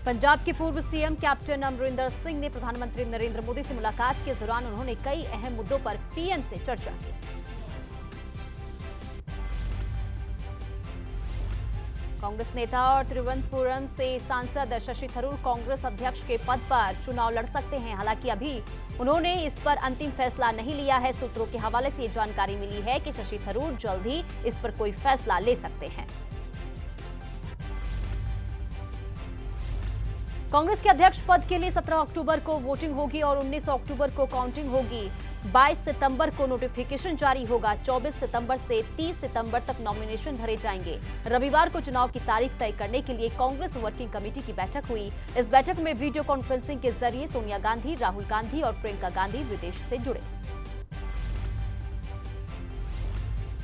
पंजाब के पूर्व CM captain Amarinder Singh ने प्रधानमंत्री नरेंद्र मोदी से मुलाकात के दौरान उन्होंने कई अहम मुद्दों पर पीएम से चर्चा की। कांग्रेस नेता और तिरुवनंतपुरम से सांसद शशि थरूर कांग्रेस अध्यक्ष के पद पर चुनाव लड़ सकते हैं। हालांकि अभी उन्होंने इस पर अंतिम फैसला नहीं लिया है। सूत्रों के हवाले से ये जानकारी मिली है कि शशि थरूर जल्द ही इस पर कोई फैसला ले सकते हैं। कांग्रेस के अध्यक्ष पद के लिए 17 अक्टूबर को वोटिंग होगी और 19 अक्टूबर को काउंटिंग होगी। 22 सितंबर को नोटिफिकेशन जारी होगा। 24 सितंबर से 30 सितंबर तक नॉमिनेशन भरे जाएंगे। रविवार को चुनाव की तारीख तय करने के लिए कांग्रेस वर्किंग कमेटी की बैठक हुई। इस बैठक में वीडियो कॉन्फ्रेंसिंग के जरिए सोनिया गांधी, राहुल गांधी और प्रियंका गांधी विदेश से जुड़े।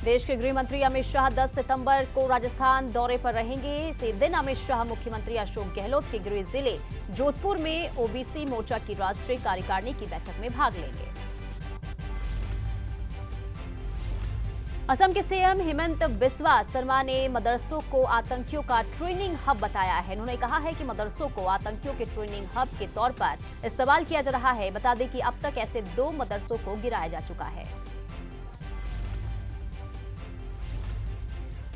देश के गृह मंत्री अमित शाह 10 सितंबर को राजस्थान दौरे पर रहेंगे। इसी दिन अमित शाह मुख्यमंत्री अशोक गहलोत के गृह जिले जोधपुर में ओबीसी मोर्चा की राष्ट्रीय कार्यकारिणी की बैठक में भाग लेंगे। असम के सीएम हेमंत बिस्वा शर्मा ने मदरसों को आतंकियों का ट्रेनिंग हब बताया है। उन्होंने कहा है कि मदरसों को आतंकियों के ट्रेनिंग हब के तौर पर इस्तेमाल किया जा रहा है। बता दें कि अब तक ऐसे 2 मदरसों को गिराया जा चुका है।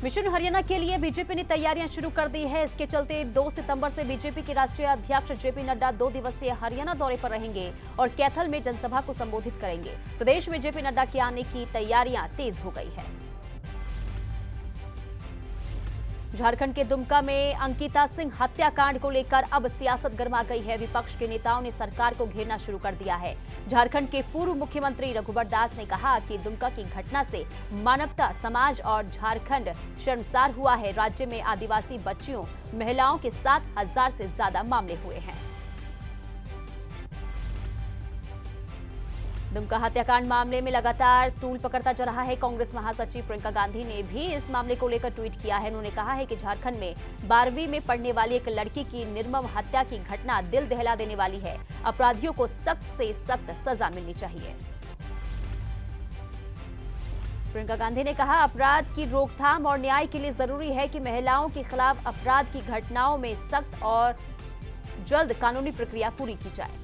मिशन हरियाणा के लिए बीजेपी ने तैयारियां शुरू कर दी है। इसके चलते 2 सितंबर से बीजेपी के राष्ट्रीय अध्यक्ष जेपी नड्डा 2 दिवसीय हरियाणा दौरे पर रहेंगे और कैथल में जनसभा को संबोधित करेंगे। प्रदेश में जेपी नड्डा के आने की तैयारियां तेज हो गई है। झारखंड के दुमका में अंकिता सिंह हत्याकांड को लेकर अब सियासत गर्मा गई है। विपक्ष के नेताओं ने सरकार को घेरना शुरू कर दिया है। झारखंड के पूर्व मुख्यमंत्री रघुबर दास ने कहा कि दुमका की घटना से मानवता, समाज और झारखंड शर्मसार हुआ है। राज्य में आदिवासी बच्चियों, महिलाओं के 7,000 से ज्यादा मामले हुए हैं। दुमका हत्याकांड मामले में लगातार तूल पकड़ता जा रहा है। कांग्रेस महासचिव प्रियंका गांधी ने भी इस मामले को लेकर ट्वीट किया है। उन्होंने कहा है कि झारखंड में 12वीं में पढ़ने वाली एक लड़की की निर्मम हत्या की घटना दिल दहला देने वाली है। अपराधियों को सख्त से सख्त सजा मिलनी चाहिए। प्रियंका गांधी ने कहा, अपराध की रोकथाम और न्याय के लिए जरूरी है कि महिलाओं के खिलाफ अपराध की घटनाओं में सख्त और जल्द कानूनी प्रक्रिया पूरी की जाए।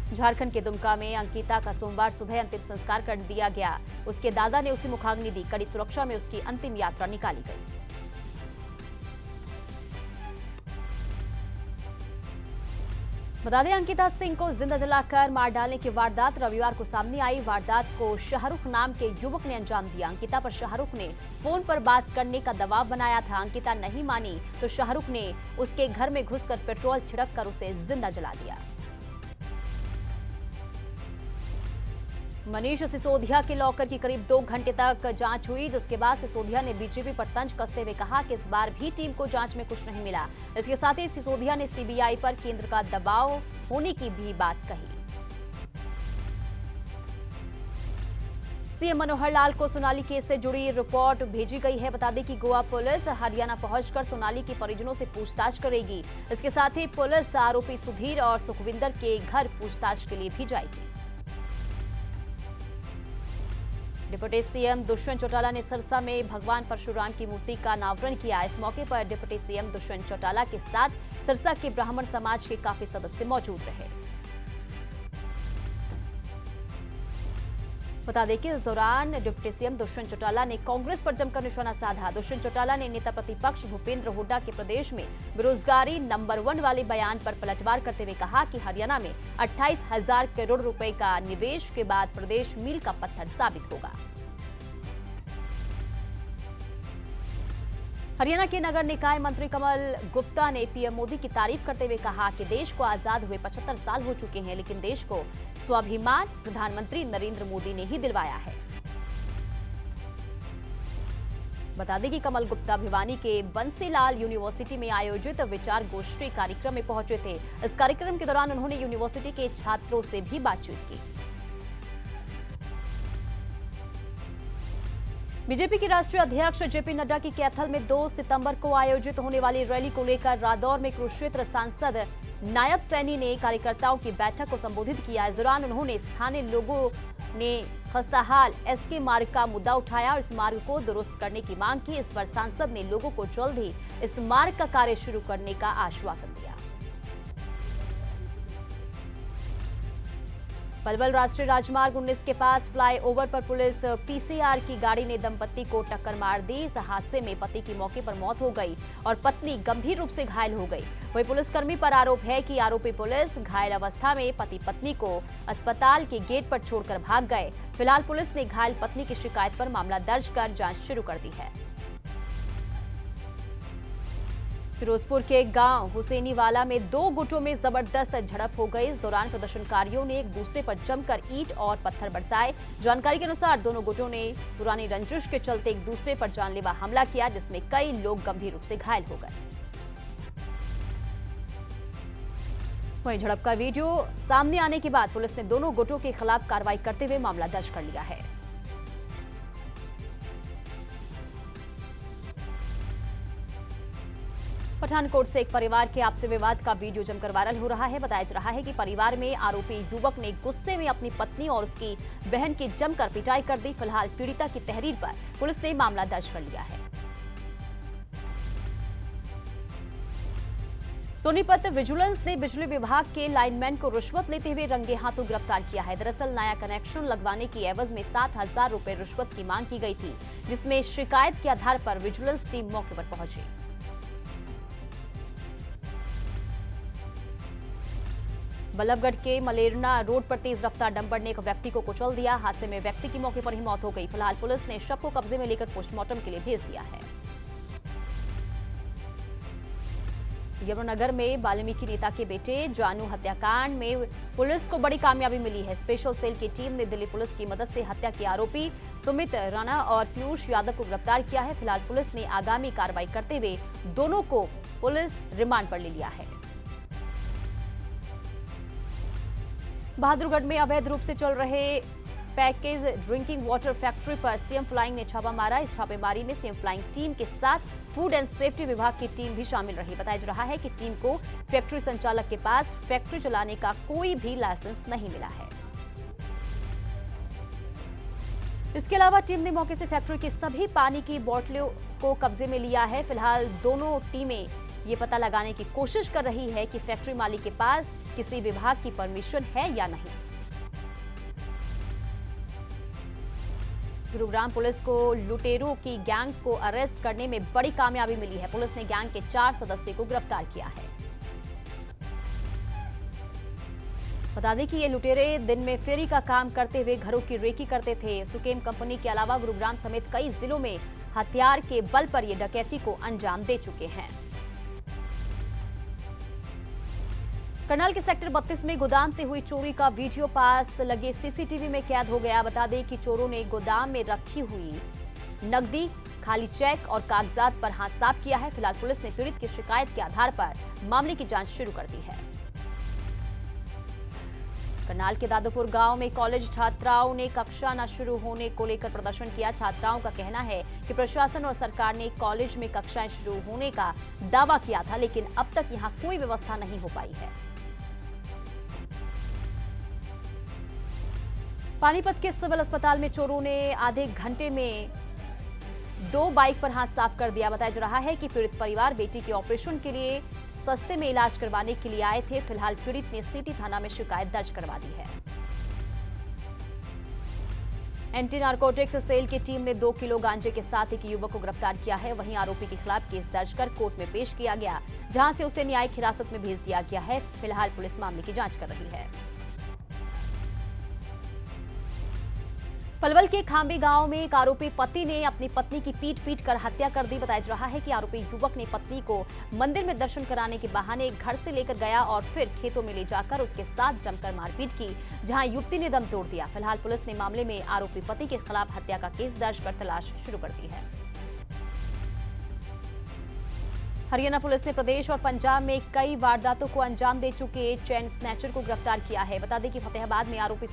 झारखंड के दुमका में अंकिता का सोमवार सुबह अंतिम संस्कार कर दिया गया। उसके दादा ने उसे मुखाग्नि दी। कड़ी सुरक्षा में उसकी अंतिम यात्रा निकाली गई। बता दें, अंकिता सिंह को जिंदा जलाकर मार डालने की वारदात रविवार को सामने आई। वारदात को शाहरुख नाम के युवक ने अंजाम दिया। अंकिता पर शाहरुख ने फोन पर बात करने का दबाव बनाया था। अंकिता नहीं मानी तो शाहरुख ने उसके घर में घुसकर पेट्रोल छिड़क कर उसे जिंदा जला दिया। मनीष सिसोदिया के लॉकर की करीब 2 घंटे तक जांच हुई, जिसके बाद सिसोदिया ने बीजेपी पर तंज कसते हुए कहा कि इस बार भी टीम को जांच में कुछ नहीं मिला। इसके साथ ही सिसोदिया ने सीबीआई पर केंद्र का दबाव होने की भी बात कही। सीएम मनोहर लाल को सोनाली केस से जुड़ी रिपोर्ट भेजी गई है। बता दें कि गोवा पुलिस हरियाणा पहुंचकर सोनाली के परिजनों से पूछताछ करेगी। इसके साथ ही पुलिस आरोपी सुधीर और सुखविंदर के घर पूछताछ के लिए भी जाएगी। डिप्टी सीएम दुष्यंत चौटाला ने सिरसा में भगवान परशुराम की मूर्ति का अनावरण किया। इस मौके पर डिप्टी सीएम दुष्यंत चौटाला के साथ सिरसा के ब्राह्मण समाज के काफी सदस्य मौजूद रहे। बता दें कि इस दौरान डिप्टी सीएम दुष्यंत चौटाला ने कांग्रेस पर जमकर निशाना साधा। दुष्यंत चौटाला ने नेता प्रतिपक्ष भूपेंद्र हुड्डा के प्रदेश में बेरोजगारी नंबर 1 वाले बयान पर पलटवार करते हुए कहा कि हरियाणा में 28,000 करोड़ रुपए का निवेश के बाद प्रदेश मील का पत्थर साबित होगा। हरियाणा के नगर निकाय मंत्री कमल गुप्ता ने पीएम मोदी की तारीफ करते हुए कहा कि देश को आजाद हुए 75 साल हो चुके हैं, लेकिन देश को स्वाभिमान प्रधानमंत्री नरेंद्र मोदी ने ही दिलवाया है। बता दें कि कमल गुप्ता भिवानी के बंसीलाल यूनिवर्सिटी में आयोजित विचार गोष्ठी कार्यक्रम में पहुंचे थे। इस कार्यक्रम के दौरान उन्होंने यूनिवर्सिटी के छात्रों से भी बातचीत की। बीजेपी के राष्ट्रीय अध्यक्ष जेपी नड्डा की कैथल में 2 सितंबर को आयोजित होने वाली रैली को लेकर रादौर में कुरुक्षेत्र सांसद नायब सैनी ने कार्यकर्ताओं की बैठक को संबोधित किया। इस दौरान उन्होंने स्थानीय लोगों ने खस्ताहाल एसके मार्ग का मुद्दा उठाया और इस मार्ग को दुरुस्त करने की मांग की। इस पर सांसद ने लोगों को जल्द ही इस मार्ग का कार्य शुरू करने का आश्वासन दिया। पलवल राष्ट्रीय राजमार्ग 19 के पास फ्लाईओवर पर पुलिस पीसीआर की गाड़ी ने दंपति को टक्कर मार दी। इस हादसे में पति की मौके पर मौत हो गई और पत्नी गंभीर रूप से घायल हो गई। वहीं पुलिसकर्मी पर आरोप है कि आरोपी पुलिस घायल अवस्था में पति पत्नी को अस्पताल के गेट पर छोड़कर भाग गए। फिलहाल पुलिस ने घायल पत्नी की शिकायत पर मामला दर्ज कर जांच शुरू कर दी है। फिरोजपुर के गांव हुसैनीवाला में 2 गुटों में जबरदस्त झड़प हो गई। इस दौरान प्रदर्शनकारियों ने एक दूसरे पर जमकर ईंट और पत्थर बरसाए। जानकारी के अनुसार दोनों गुटों ने पुरानी रंजिश के चलते एक दूसरे पर जानलेवा हमला किया, जिसमें कई लोग गंभीर रूप से घायल हो गए। वहीं झड़प का वीडियो सामने आने के बाद पुलिस ने दोनों गुटों के खिलाफ कार्रवाई करते हुए मामला दर्ज कर लिया है। पठानकोट से एक परिवार के आपसी विवाद का वीडियो जमकर वायरल हो रहा है। बताया जा रहा है कि परिवार में आरोपी युवक ने गुस्से में अपनी पत्नी और उसकी बहन की जमकर पिटाई कर दी। फिलहाल पीड़िता की तहरीर पर पुलिस ने मामला दर्ज कर लिया है। सोनीपत विजिलेंस ने बिजली विभाग के लाइनमैन को रिश्वत लेते हुए रंगे हाथों गिरफ्तार किया है। दरअसल नया कनेक्शन लगवाने की एवज में 7,000 रुपए रिश्वत की मांग की गई थी, जिसमें शिकायत के आधार पर विजिलेंस टीम मौके पर पहुंची। बल्लभगढ़ के मलेरना रोड पर तेज रफ्तार डंपर ने एक व्यक्ति को कुचल दिया। हादसे में व्यक्ति की मौके पर ही मौत हो गई। फिलहाल पुलिस ने शव को कब्जे में लेकर पोस्टमार्टम के लिए भेज दिया है। यमुनानगर में वाल्मीकि नेता के बेटे जानू हत्याकांड में पुलिस को बड़ी कामयाबी मिली है। स्पेशल सेल की टीम ने दिल्ली पुलिस की मदद से हत्या के आरोपी सुमित राणा और पीयूष यादव को गिरफ्तार किया है। फिलहाल पुलिस ने आगामी कार्रवाई करते हुए दोनों को पुलिस रिमांड पर ले लिया है। बहादुरगढ़ में अवैध रूप से चल रहे पैकेज ड्रिंकिंग वाटर फैक्ट्री पर सीएम फ्लाइंग ने छापा मारा। इस छापेमारी में सीएम फ्लाइंग टीम के साथ फूड एंड सेफ्टी विभाग की टीम भी शामिल रही। बताया जा रहा है कि टीम को फैक्ट्री संचालक के पास फैक्ट्री चलाने का कोई भी लाइसेंस नहीं मिला है। इसके अलावा टीम ने मौके से फैक्ट्री की सभी पानी की बोतलों को कब्जे में लिया है। फिलहाल दोनों टीमें ये पता लगाने की कोशिश कर रही है कि फैक्ट्री मालिक के पास किसी विभाग की परमिशन है या नहीं। गुरुग्राम पुलिस को लुटेरों की गैंग को अरेस्ट करने में बड़ी कामयाबी मिली है। पुलिस ने गैंग के 4 सदस्यों को गिरफ्तार किया है। बता दें कि ये लुटेरे दिन में फेरी का काम करते हुए घरों की रेकी करते थे। सुकेम कंपनी के अलावा गुरुग्राम समेत कई जिलों में हथियार के बल पर ये डकैती को अंजाम दे चुके हैं। करनाल के सेक्टर 32 में गोदाम से हुई चोरी का वीडियो पास लगे सीसीटीवी में कैद हो गया। बता दें कि चोरों ने गोदाम में रखी हुई नकदी, खाली चेक और कागजात पर हाथ साफ किया है। फिलहाल पुलिस ने पीड़ित की शिकायत के आधार पर मामले की जांच शुरू कर दी है। करनाल के दादोपुर गांव में कॉलेज छात्राओं ने कक्षा न शुरू होने को लेकर प्रदर्शन किया। छात्राओं का कहना है कि प्रशासन और सरकार ने कॉलेज में कक्षाएं शुरू होने का दावा किया था, लेकिन अब तक यहां कोई व्यवस्था नहीं हो पाई है। पानीपत के सिविल अस्पताल में चोरों ने आधे घंटे में 2 बाइक पर हाथ साफ कर दिया। बताया जा रहा है कि पीड़ित परिवार बेटी के ऑपरेशन के लिए सस्ते में इलाज करवाने के लिए आए थे। फिलहाल पीड़ित ने सिटी थाना में शिकायत दर्ज करवा दी है। एंटी नारकोटिक्स सेल की टीम ने 2 किलो गांजे के साथ एक युवक को गिरफ्तार किया है। वहीं आरोपी के खिलाफ केस दर्ज कर कोर्ट में पेश किया गया, जहां से उसे न्यायिक हिरासत में भेज दिया गया है। फिलहाल पुलिस मामले की जांच कर रही है। पलवल के खांबी गांव में एक आरोपी पति ने अपनी पत्नी की पीट कर हत्या कर दी। बताया जा रहा है कि आरोपी युवक ने पत्नी को मंदिर में दर्शन कराने के बहाने घर से लेकर गया और फिर खेतों में ले जाकर उसके साथ जमकर मारपीट की, जहां युवती ने दम तोड़ दिया। फिलहाल पुलिस ने मामले में आरोपी पति के खिलाफ हत्या का केस दर्ज कर तलाश शुरू कर दी है। हरियाणा पुलिस ने प्रदेश और पंजाब में कई वारदातों को अंजाम दे चुके चेन स्नैचर को गिरफ्तार किया है। बता दें कि फतेहाबाद में आरोपी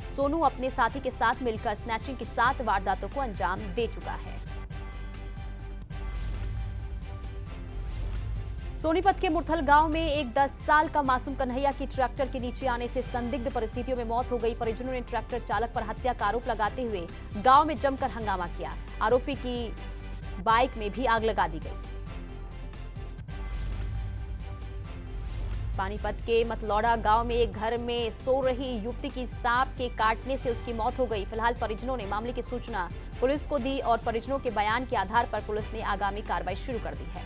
सोनू अपने साथी के साथ मिलकर स्नैचिंग की 7 वारदातों को अंजाम दे चुका है। सोनीपत के मुरथल गांव में एक 10 साल का मासूम कन्हैया की ट्रैक्टर के नीचे आने से संदिग्ध परिस्थितियों में मौत हो गई। परिजनों ने ट्रैक्टर चालक पर हत्या का आरोप लगाते हुए गांव में जमकर हंगामा किया। आरोपी की बाइक में भी आग लगा दी गई। पानीपत के मतलौड़ा गांव में एक घर में सो रही युवती की सांप के काटने से उसकी मौत हो गई। फिलहाल परिजनों ने मामले की सूचना पुलिस को दी और परिजनों के बयान के आधार पर पुलिस ने आगामी कार्रवाई शुरू कर दी है।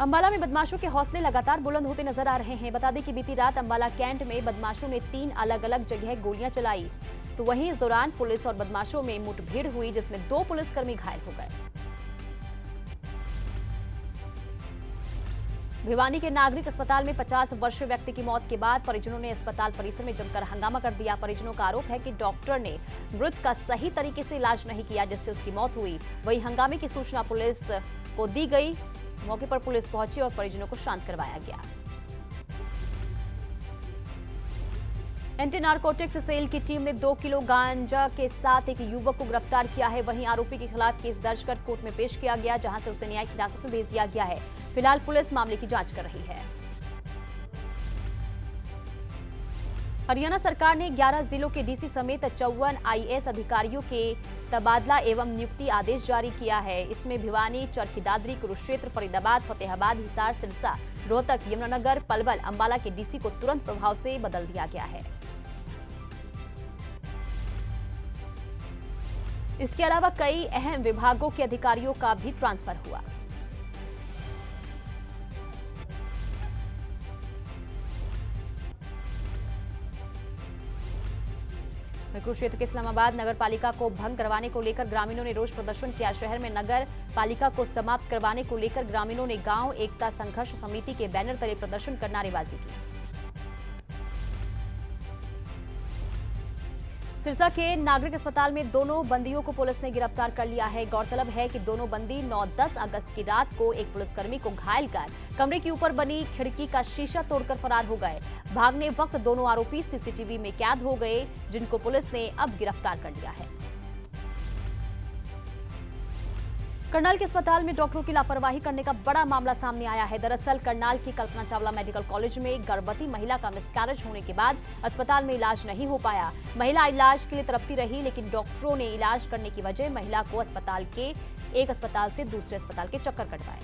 अंबाला में बदमाशों के हौसले लगातार बुलंद होते नजर आ रहे हैं। बता दें कि बीती रात अंबाला कैंट में बदमाशों ने 3 अलग अलग जगह गोलियां चलाई, तो वहीं इस दौरान पुलिस और बदमाशों में मुठभेड़ हुई, जिसमें 2 पुलिसकर्मी घायल हो गए। भिवानी के नागरिक अस्पताल में 50 वर्षीय व्यक्ति की मौत के बाद परिजनों ने अस्पताल परिसर में जमकर हंगामा कर दिया। परिजनों का आरोप है कि डॉक्टर ने मृत का सही तरीके से इलाज नहीं किया, जिससे उसकी मौत हुई। वहीं हंगामे की सूचना पुलिस को दी गई। मौके पर पुलिस पहुंची और परिजनों को शांत करवाया गया। एंटी नारकोटिक्स सेल की टीम ने 2 किलो गांजा के साथ एक युवक को गिरफ्तार किया है। वहीं आरोपी के खिलाफ केस दर्ज कर कोर्ट में पेश किया गया, जहां से उसे न्यायिक हिरासत में भेज दिया गया है। फिलहाल पुलिस मामले की जांच कर रही है। हरियाणा सरकार ने 11 जिलों के डीसी समेत 54 आईएएस अधिकारियों के तबादला एवं नियुक्ति आदेश जारी किया है। इसमें भिवानी, चरखी दादरी, कुरुक्षेत्र, फरीदाबाद, फतेहाबाद, हिसार, सिरसा, रोहतक, यमुनानगर, पलवल, अंबाला के डीसी को तुरंत प्रभाव से बदल दिया गया है। इसके अलावा कई अहम विभागों के अधिकारियों का भी ट्रांसफर हुआ। कुरुक्षेत्र के इस्लामाबाद नगर पालिका को भंग करवाने को लेकर ग्रामीणों ने रोष प्रदर्शन किया। शहर में नगर पालिका को समाप्त करवाने को लेकर ग्रामीणों ने गांव एकता संघर्ष समिति के बैनर तले प्रदर्शन कर नारेबाजी की। सिरसा के नागरिक अस्पताल में दोनों बंदियों को पुलिस ने गिरफ्तार कर लिया है। गौरतलब है कि दोनों बंदी 9-10 अगस्त की रात को एक पुलिसकर्मी को घायल कर कमरे के ऊपर बनी खिड़की का शीशा तोड़कर फरार हो गए। भागने वक्त दोनों आरोपी सीसीटीवी में कैद हो गए, जिनको पुलिस ने अब गिरफ्तार कर लिया है। करनाल के अस्पताल में डॉक्टरों की लापरवाही करने का बड़ा मामला सामने आया है। दरअसल करनाल की कल्पना चावला मेडिकल कॉलेज में गर्भवती महिला का मिसकैरेज होने के बाद अस्पताल में इलाज नहीं हो पाया। महिला इलाज के लिए तड़पती रही, लेकिन डॉक्टरों ने इलाज करने की वजह महिला को एक अस्पताल से दूसरे अस्पताल के चक्कर कटवाए।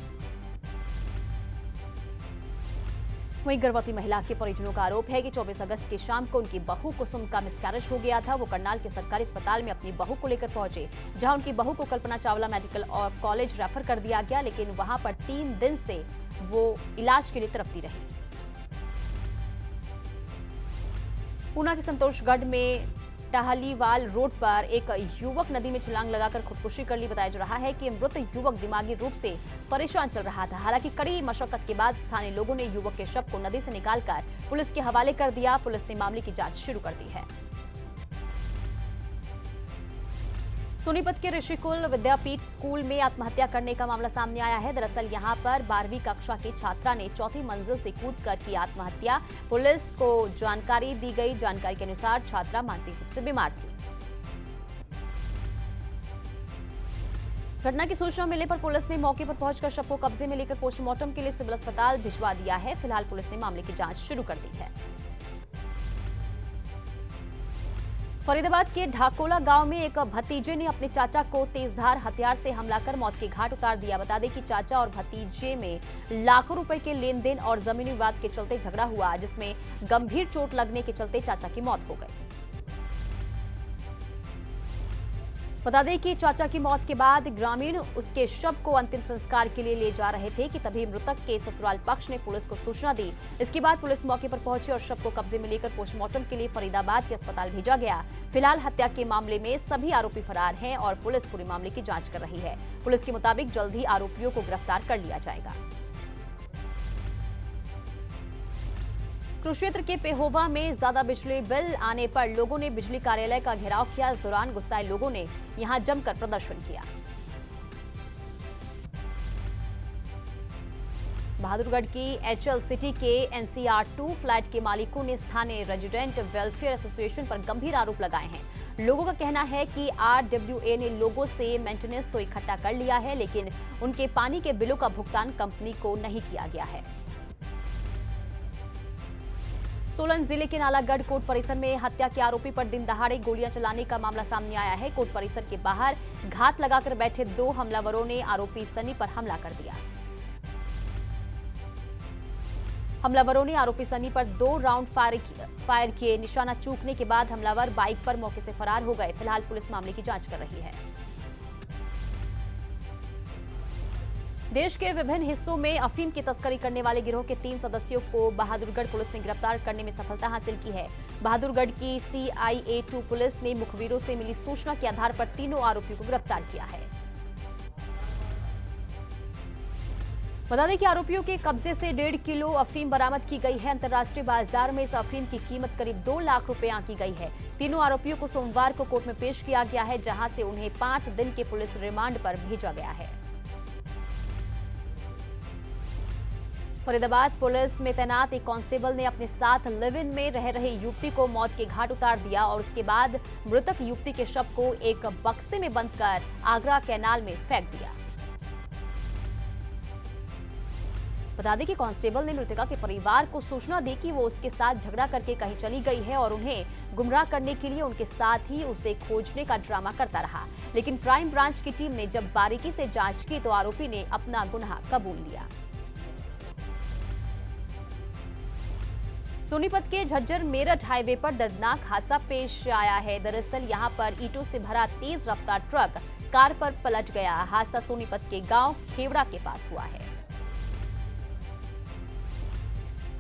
वहीं गर्भवती महिला के परिजनों का आरोप है कि 24 अगस्त की शाम को उनकी बहू कुसुम का मिसकैरेज हो गया था। वो करनाल के सरकारी अस्पताल में अपनी बहू को लेकर पहुंचे, जहां उनकी बहू को Kalpana Chawla medical college refer कर दिया गया, लेकिन वहां पर 3 दिन से वो इलाज के लिए तड़पती रही। ऊना के संतोषगढ़ में टहलीवाल रोड पर एक युवक नदी में छलांग लगाकर खुदकुशी कर ली। बताया जा रहा है कि मृत युवक दिमागी रूप से परेशान चल रहा था। हालांकि कड़ी मशक्कत के बाद स्थानीय लोगों ने युवक के शव को नदी से निकालकर पुलिस के हवाले कर दिया। पुलिस ने मामले की जांच शुरू कर दी है। सोनीपत के ऋषिकुल विद्यापीठ स्कूल में आत्महत्या करने का मामला सामने आया है। दरअसल यहां पर 12वीं कक्षा की छात्रा ने 4थी मंजिल से कूदकर की आत्महत्या। पुलिस को जानकारी दी गई। जानकारी के अनुसार छात्रा मानसिक रूप से बीमार थी। घटना की सूचना मिलने पर पुलिस ने मौके पर पहुंचकर शव को कब्जे में लेकर पोस्टमार्टम के लिए सिविल अस्पताल भिजवा दिया है। फिलहाल पुलिस ने मामले की जांच शुरू कर दी है। फरीदाबाद के ढाकोला गांव में एक भतीजे ने अपने चाचा को तेजधार हथियार से हमला कर मौत के घाट उतार दिया। बता दें कि चाचा और भतीजे में लाखों रुपए के लेन देन और जमीनी विवाद के चलते झगड़ा हुआ, जिसमें गंभीर चोट लगने के चलते चाचा की मौत हो गई। बता दें कि चाचा की मौत के बाद ग्रामीण उसके शव को अंतिम संस्कार के लिए ले जा रहे थे कि तभी मृतक के ससुराल पक्ष ने पुलिस को सूचना दी। इसके बाद पुलिस मौके पर पहुंची और शव को कब्जे में लेकर पोस्टमार्टम के लिए फरीदाबाद के अस्पताल भेजा गया। फिलहाल हत्या के मामले में सभी आरोपी फरार हैं और पुलिस पूरे मामले की जांच कर रही है। पुलिस के मुताबिक जल्द ही आरोपियों को गिरफ्तार कर लिया जाएगा। कुरुक्षेत्र के पेहोवा में ज्यादा बिजली बिल आने पर लोगों ने बिजली कार्यालय का घेराव किया। इस दौरान गुस्साए लोगों ने यहां जमकर प्रदर्शन किया। बहादुरगढ़ की एचएल सिटी के एनसीआर 2 फ्लैट के मालिकों ने स्थानीय रेजिडेंट वेलफेयर एसोसिएशन पर गंभीर आरोप लगाए हैं। लोगों का कहना है कि RWA ने लोगों से मेंटेनेंस तो इकट्ठा कर लिया है, लेकिन उनके पानी के बिलों का भुगतान कंपनी को नहीं किया गया है। सोलन जिले के नालागढ़ कोर्ट परिसर में हत्या के आरोपी पर दिन दहाड़े गोलियां चलाने का मामला सामने आया है। कोर्ट परिसर के बाहर घात लगाकर बैठे 2 हमलावरों ने आरोपी सनी पर हमला कर दिया। हमलावरों ने आरोपी सनी पर 2 राउंड फायर किए। निशाना चूकने के बाद हमलावर बाइक पर मौके से फरार हो गए। फिलहाल पुलिस मामले की जांच कर रही है। देश के विभिन्न हिस्सों में अफीम की तस्करी करने वाले गिरोह के 3 सदस्यों को बहादुरगढ़ पुलिस ने गिरफ्तार करने में सफलता हासिल की है। बहादुरगढ़ की CIA2 पुलिस ने मुखबिरों से मिली सूचना के आधार पर तीनों आरोपियों को गिरफ्तार किया है। बता दें कि आरोपियों के कब्जे से 1.5 किलो अफीम बरामद की गई है। अंतर्राष्ट्रीय बाजार में इस अफीम की कीमत करीब 2 लाख रुपए आंकी गई है। तीनों आरोपियों को सोमवार को कोर्ट में पेश किया गया है, जहां से उन्हें 5 दिन के पुलिस रिमांड पर भेजा गया है। फरीदाबाद पुलिस में तैनात एक कांस्टेबल ने अपने साथ लिव इन में रह रहे युवती को मौत के घाट उतार दिया और उसके बाद मृतक युवती के शव को एक बक्से में बंद कर आगरा कैनाल में फेंक दिया। बता दें कि कांस्टेबल ने मृतका के परिवार को सूचना दी कि वो उसके साथ झगड़ा करके कहीं चली गई है और उन्हें गुमराह करने के लिए उनके साथ ही उसे खोजने का ड्रामा करता रहा। लेकिन क्राइम ब्रांच की टीम ने जब बारीकी से जांच की तो आरोपी ने अपना गुनाह कबूल लिया। सोनीपत के झज्जर मेरठ हाईवे पर दर्दनाक हादसा पेश आया है। दरअसल यहां पर ईंटों से भरा तेज रफ्तार ट्रक कार पर पलट गया। हादसा सोनीपत के गांव खेवड़ा के पास हुआ है।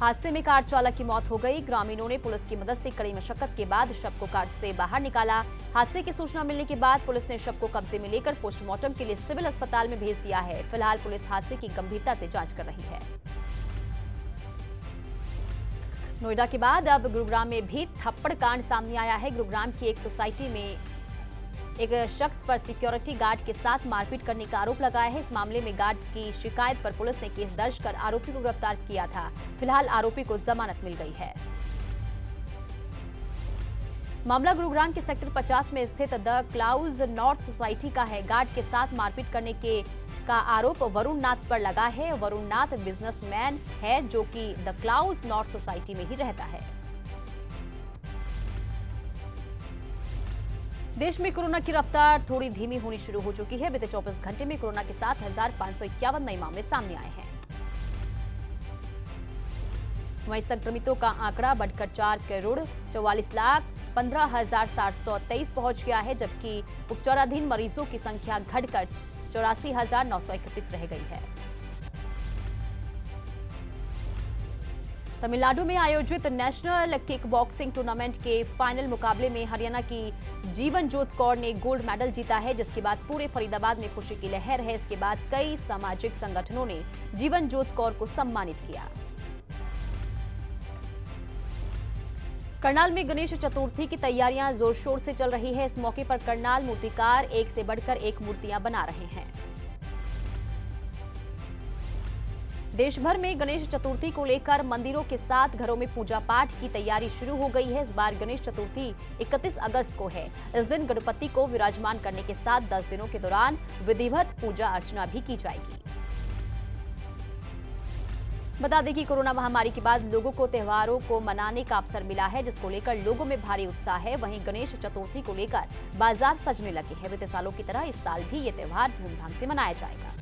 हादसे में कार चालक की मौत हो गई। ग्रामीणों ने पुलिस की मदद से कड़ी मशक्कत के बाद शव को कार से बाहर निकाला। हादसे की सूचना मिलने के बाद पुलिस ने शव को कब्जे में लेकर पोस्टमार्टम के लिए सिविल अस्पताल में भेज दिया है। फिलहाल पुलिस हादसे की गंभीरता से जांच कर रही है। नोएडा के बाद अब गुरुग्राम में भी थप्पड़ कांड सामने आया है। गुरुग्राम की एक सोसाइटी में एक शख्स पर सिक्योरिटी गार्ड के साथ मारपीट करने का आरोप लगाया है। इस मामले में गार्ड की शिकायत पर पुलिस ने केस दर्ज कर आरोपी को गिरफ्तार किया था। फिलहाल आरोपी को जमानत मिल गई है। मामला गुरुग्राम के सेक्टर 50 में स्थित द क्लाउज नॉर्थ सोसाइटी का है। गार्ड के साथ मारपीट करने का आरोप वरुण नाथ पर लगा है। वरुण नाथ बिजनेसमैन है जो कि द क्लाउज नॉर्थ सोसाइटी में ही रहता है। देश में कोरोना की रफ्तार थोड़ी धीमी होनी शुरू हो चुकी है। बीते 24 घंटे में कोरोना के 7,551 नए मामले सामने आए हैं। वहीं संक्रमितों का आंकड़ा बढ़कर 4,44,15,723 पहुंच गया है, जबकि उपचाराधीन मरीजों की संख्या घटकर 84,931 रह गई है। तमिलनाडु में आयोजित नेशनल किक बॉक्सिंग टूर्नामेंट के फाइनल मुकाबले में हरियाणा की जीवनजोत कौर ने गोल्ड मेडल जीता है, जिसके बाद पूरे फरीदाबाद में खुशी की लहर है। इसके बाद कई सामाजिक संगठनों ने जीवनजोत कौर को सम्मानित किया। करनाल में गणेश चतुर्थी की तैयारियां जोर शोर से चल रही है। इस मौके पर करनाल मूर्तिकार एक से बढ़कर एक मूर्तियां बना रहे हैं। देश भर में गणेश चतुर्थी को लेकर मंदिरों के साथ घरों में पूजा पाठ की तैयारी शुरू हो गई है। इस बार गणेश चतुर्थी 31 अगस्त को है। इस दिन गणपति को विराजमान करने के साथ 10 दिनों के दौरान विधिवत पूजा अर्चना भी की जाएगी। बता दें कि कोरोना महामारी के बाद लोगों को त्योहारों को मनाने का अवसर मिला है, जिसको लेकर लोगों में भारी उत्साह है। वहीं गणेश चतुर्थी को लेकर बाजार सजने लगे हैं। बीते सालों की तरह इस साल भी ये त्योहार धूमधाम से मनाया जाएगा।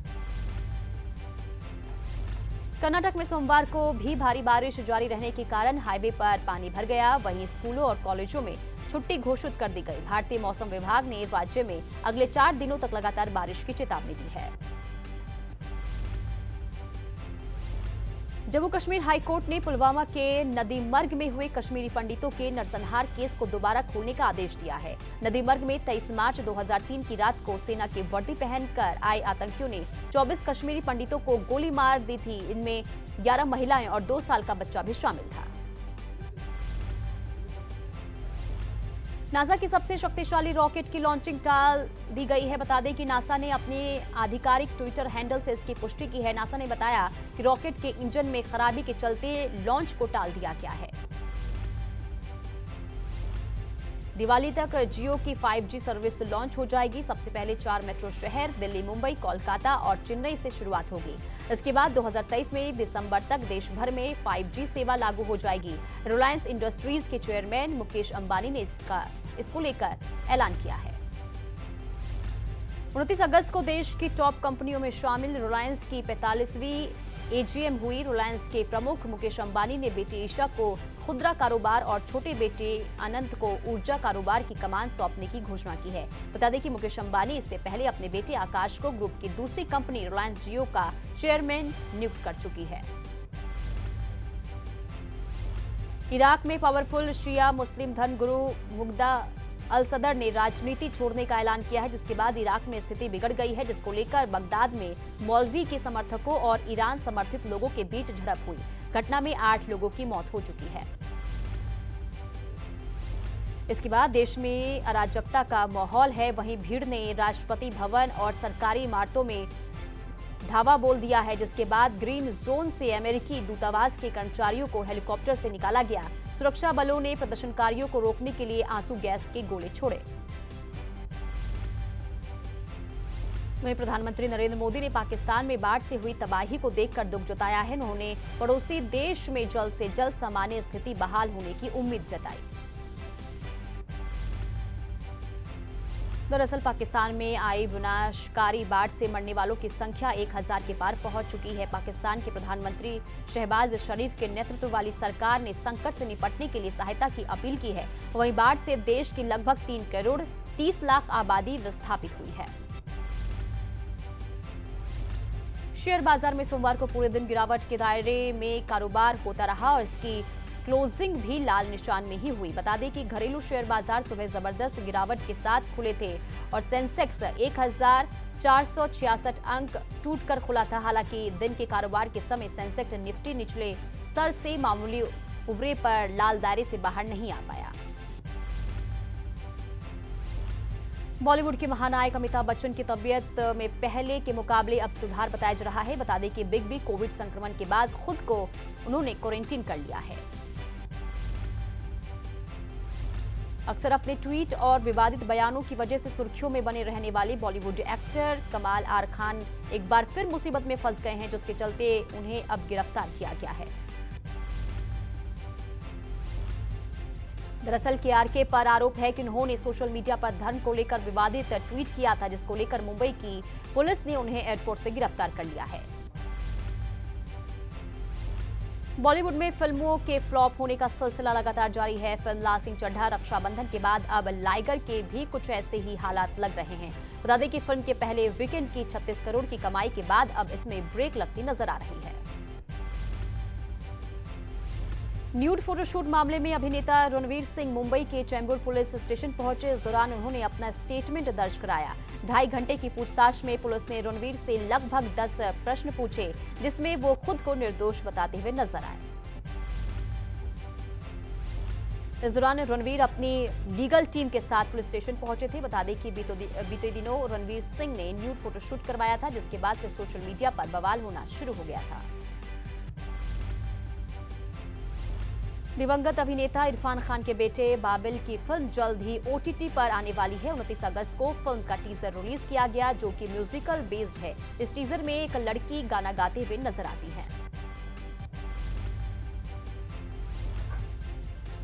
कर्नाटक में सोमवार को भी भारी बारिश जारी रहने के कारण हाईवे पर पानी भर गया। वहीं स्कूलों और कॉलेजों में छुट्टी घोषित कर दी गई। भारतीय मौसम विभाग ने राज्य में अगले 4 दिनों तक लगातार बारिश की चेतावनी दी है। जम्मू कश्मीर हाईकोर्ट ने पुलवामा के नदीमर्ग में हुए कश्मीरी पंडितों के नरसंहार केस को दोबारा खोलने का आदेश दिया है। नदीमर्ग में 23 मार्च 2003 की रात को सेना की वर्दी पहनकर आए आतंकियों ने 24 कश्मीरी पंडितों को गोली मार दी थी। इनमें 11 महिलाएं और 2 साल का बच्चा भी शामिल था। नासा की सबसे शक्तिशाली रॉकेट की लॉन्चिंग टाल दी गई है। बता दें कि नासा ने अपने आधिकारिक ट्विटर हैंडल से इसकी पुष्टि की है। नासा ने बताया कि रॉकेट के इंजन में खराबी के चलते लॉन्च को टाल दिया गया है। दिवाली तक जियो की 5G सर्विस लॉन्च हो जाएगी। सबसे पहले 4 मेट्रो शहर दिल्ली, मुंबई, कोलकाता और चेन्नई से शुरुआत होगी। इसके बाद 2023 में दिसंबर तक देश भर में 5G सेवा लागू हो जाएगी। रिलायंस इंडस्ट्रीज के चेयरमैन मुकेश अंबानी ने इसको लेकर ऐलान किया है। 29 अगस्त को देश की टॉप कंपनियों में शामिल रिलायंस की 45वीं AGM हुई। रिलायंस के प्रमुख मुकेश अंबानी ने बेटी ईशा को खुदरा कारोबार और छोटे बेटे अनंत को ऊर्जा कारोबार की कमान सौंपने की घोषणा की है। बता दें कि मुकेश अंबानी इससे पहले अपने बेटे आकाश को ग्रुप की दूसरी कंपनी रिलायंस जियो का चेयरमैन नियुक्त कर चुकी है। इराक में पावरफुल शिया मुस्लिम धर्मगुरु मुग्धा अल सदर ने राजनीति छोड़ने का ऐलान किया है, जिसके बाद इराक में स्थिति बिगड़ गई है, जिसको लेकर बगदाद में मौलवी के समर्थकों और ईरान समर्थित लोगों के बीच झड़प हुई। घटना में 8 लोगों की मौत हो चुकी है। इसके बाद देश में अराजकता का माहौल है। वहीं भीड़ ने राष्ट्रपति भवन और सरकारी इमारतों में धावा बोल दिया है, जिसके बाद ग्रीन जोन से अमेरिकी दूतावास के कर्मचारियों को हेलीकॉप्टर से निकाला गया। सुरक्षा बलों ने प्रदर्शनकारियों को रोकने के लिए आंसू गैस के गोले छोड़े। वहीं प्रधानमंत्री नरेंद्र मोदी ने पाकिस्तान में बाढ़ से हुई तबाही को देखकर दुख जताया है। उन्होंने पड़ोसी देश में जल्द से जल्द सामान्य स्थिति बहाल होने की उम्मीद जताई। दरअसल पाकिस्तान में आई विनाशकारी बाढ़ से मरने वालों की संख्या 1000 के पार पहुंच चुकी है। पाकिस्तान के प्रधानमंत्री शहबाज शरीफ के नेतृत्व वाली सरकार ने संकट से निपटने के लिए सहायता की अपील की है। वहीं बाढ़ से देश की लगभग 3 करोड़ 30 लाख आबादी विस्थापित हुई है। शेयर बाजार में सोमवार को पूरे दिन गिरावट के दायरे में कारोबार होता रहा और इसकी क्लोजिंग भी लाल निशान में ही हुई। बता दें कि घरेलू शेयर बाजार सुबह जबरदस्त गिरावट के साथ खुले थे और सेंसेक्स 1466 अंक टूटकर खुला था। हालांकि दिन के कारोबार के समय सेंसेक्स निफ्टी निचले स्तर से मामूली उबरे पर लाल दायरे से बाहर नहीं आ पाया। बॉलीवुड के महानायक अमिताभ बच्चन की तबीयत में पहले के मुकाबले अब सुधार बताया जा रहा है। बता दें कि बिग बी कोविड संक्रमण के बाद खुद को उन्होंने क्वारंटीन कर लिया है। अक्सर अपने ट्वीट और विवादित बयानों की वजह से सुर्खियों में बने रहने वाले बॉलीवुड एक्टर कमाल आर खान एक बार फिर मुसीबत में फंस गए हैं, जिसके चलते उन्हें अब गिरफ्तार किया गया है। दरअसल KRK पर आरोप है कि उन्होंने सोशल मीडिया पर धर्म को लेकर विवादित ट्वीट किया था, जिसको लेकर मुंबई की पुलिस ने उन्हें एयरपोर्ट से गिरफ्तार कर लिया है। बॉलीवुड में फिल्मों के फ्लॉप होने का सिलसिला लगातार जारी है। फिल्म लाल सिंह चड्ढा रक्षाबंधन के बाद अब लाइगर के भी कुछ ऐसे ही हालात लग रहे हैं। बता दें कि फिल्म के पहले वीकेंड की 36 करोड़ की कमाई के बाद अब इसमें ब्रेक लगती नजर आ रही है। न्यूड फोटोशूट मामले में अभिनेता रणवीर सिंह मुंबई के चेंबूर पुलिस स्टेशन पहुंचे। इस दौरान उन्होंने अपना स्टेटमेंट दर्ज कराया। 2.5 घंटे की पूछताछ में पुलिस ने रणवीर से लगभग 10 प्रश्न पूछे, जिसमें वो खुद को निर्दोष बताते हुए नजर आए। इस दौरान रणवीर अपनी लीगल टीम के साथ पुलिस स्टेशन पहुंचे थे। बता दें कि बीते दिनों रणवीर सिंह ने न्यूड फोटोशूट करवाया था, जिसके बाद से सोशल मीडिया पर बवाल होना शुरू हो गया था। दिवंगत अभिनेता इरफान खान के बेटे बाबिल की फिल्म जल्द ही OTT पर आने वाली है। 29 अगस्त को फिल्म का टीजर रिलीज किया गया, जो कि म्यूजिकल बेस्ड है। इस टीजर में एक लड़की गाना गाते हुए नजर आती है।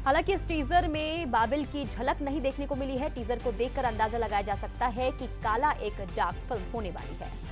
हालांकि इस टीजर में बाबिल की झलक नहीं देखने को मिली है। टीजर को देखकर अंदाजा लगाया जा सकता है कि काला एक डार्क फिल्म होने वाली है।